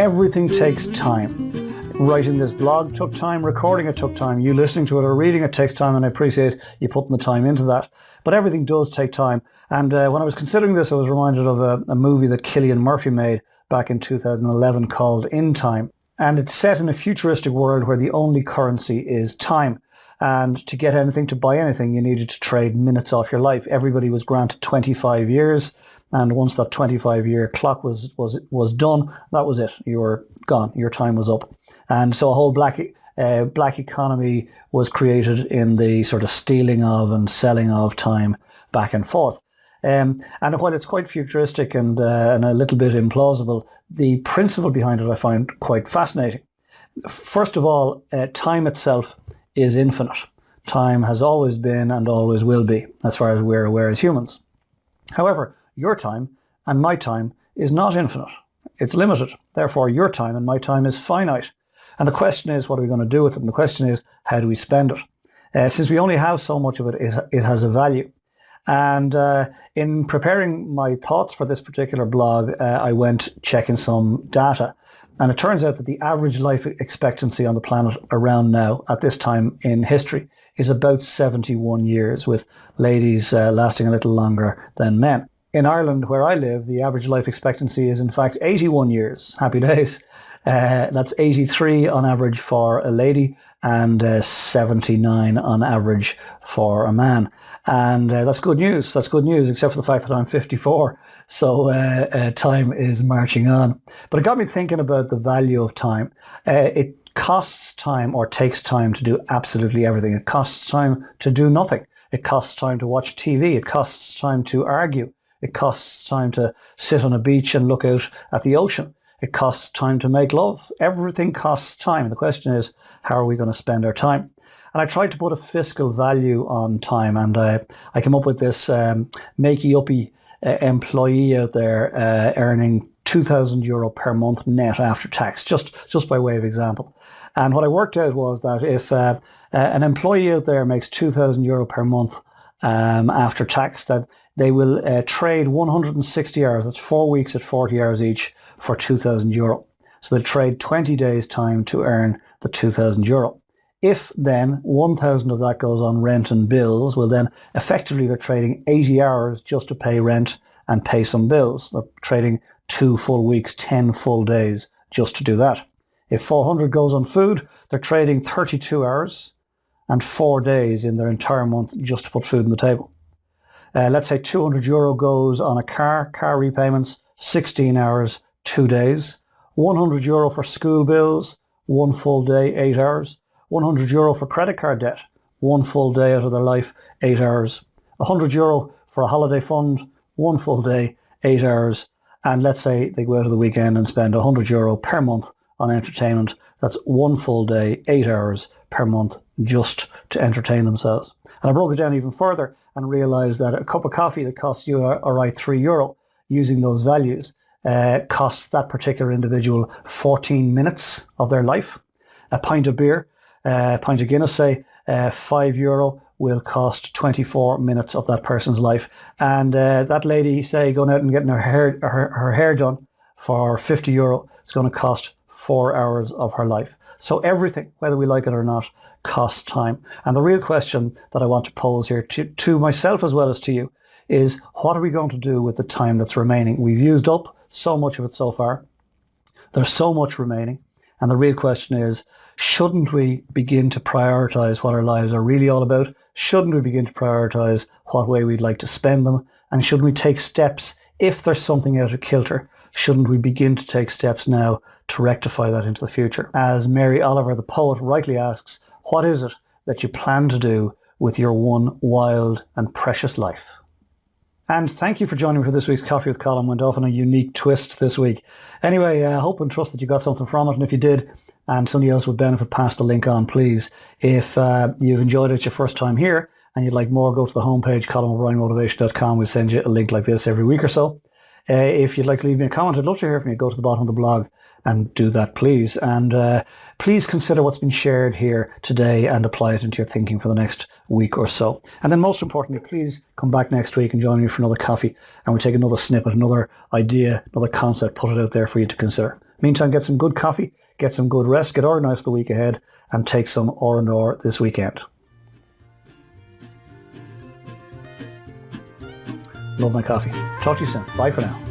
Everything takes time. Writing this blog took time, recording it took time, you listening to it or reading it takes time, and I appreciate you putting the time into that. But everything does take time. And when I was considering this, I was reminded of a movie that Cillian Murphy made back in 2011 called In Time. And it's set in a futuristic world where the only currency is time. And to get anything, to buy anything, you needed to trade minutes off your life. Everybody was granted 25 years. And once that 25-year clock was done, that was it. You were gone. Your time was up. And so a whole black economy was created in the sort of stealing of and selling of time back and forth. And while it's quite futuristic and a little bit implausible, the principle behind it I find quite fascinating. First of all, time itself is infinite. Time has always been and always will be, as far as we're aware as humans. However, your time and my time is not infinite. It's limited. Therefore, your time and my time is finite. And the question is, what are we going to do with it? And the question is, how do we spend it? Since we only have so much of it, it has a value. And in preparing my thoughts for this particular blog, I went checking some data. And it turns out that the average life expectancy on the planet around now, at this time in history, is about 71 years, with ladies lasting a little longer than men. In Ireland, where I live, the average life expectancy is in fact 81 years. Happy days. That's 83 on average for a lady and 79 on average for a man. And that's good news. That's good news, except for the fact that I'm 54. So time is marching on. But it got me thinking about the value of time. It costs time, or takes time, to do absolutely everything. It costs time to do nothing. It costs time to watch TV. It costs time to argue. It costs time to sit on a beach and look out at the ocean. It costs time to make love. Everything costs time. The question is, how are we going to spend our time? And I tried to put a fiscal value on time, and I came up with this makey-uppy employee out there earning €2,000 per month net after tax, just by way of example. And what I worked out was that if an employee out there makes €2,000 per month after tax, that they will trade 160 hours, that's 4 weeks at 40 hours each, for €2,000. So they'll trade 20 days time to earn the €2,000. If then 1,000 of that goes on rent and bills, well then effectively they're trading 80 hours just to pay rent and pay some bills. They're trading 2 full weeks, 10 full days just to do that. If 400 goes on food, they're trading 32 hours and 4 days in their entire month just to put food on the table. Let's say €200 goes on a car repayments, 16 hours, 2 days. €100 for school bills, 1 full day, 8 hours. €100 for credit card debt, 1 full day out of their life, 8 hours. €100 for a holiday fund, 1 full day, 8 hours. And let's say they go out of the weekend and spend €100 per month on entertainment. That's 1 full day, 8 hours per month just to entertain themselves. And I broke it down even further and realised that a cup of coffee that costs you a right €3, using those values, costs that particular individual 14 minutes of their life. A pint of beer, a pint of Guinness, say, €5 will cost 24 minutes of that person's life. And that lady, say, going out and getting her hair done for €50, is going to cost 4 hours of her life. So everything, whether we like it or not, costs time. And the real question that I want to pose here to myself as well as to you is, what are we going to do with the time that's remaining? We've used up so much of it so far. There's so much remaining. And the real question is, shouldn't we begin to prioritise what our lives are really all about? Shouldn't we begin to prioritise what way we'd like to spend them? And shouldn't we take steps, if there's something out of kilter, shouldn't we begin to take steps now to rectify that into the future? As Mary Oliver, the poet, rightly asks, what is it that you plan to do with your one wild and precious life? And thank you for joining me for this week's Coffee with Colin. Went off on a unique twist this week. Anyway, I hope and trust that you got something from it. And if you did, and somebody else would benefit, pass the link on, please. If you've enjoyed it your first time here and you'd like more, go to the homepage, ColinO'BrienMotivation.com. We'll send you a link like this every week or so. If you'd like to leave me a comment, I'd love to hear from you. Go to the bottom of the blog and do that, please. And please consider what's been shared here today and apply it into your thinking for the next week or so. And then most importantly, please come back next week and join me for another coffee, and we'll take another snippet, another idea, another concept, put it out there for you to consider. Meantime, get some good coffee, get some good rest, get organised for the week ahead, and take some R&R this weekend. Love my coffee. Talk to you soon. Bye for now.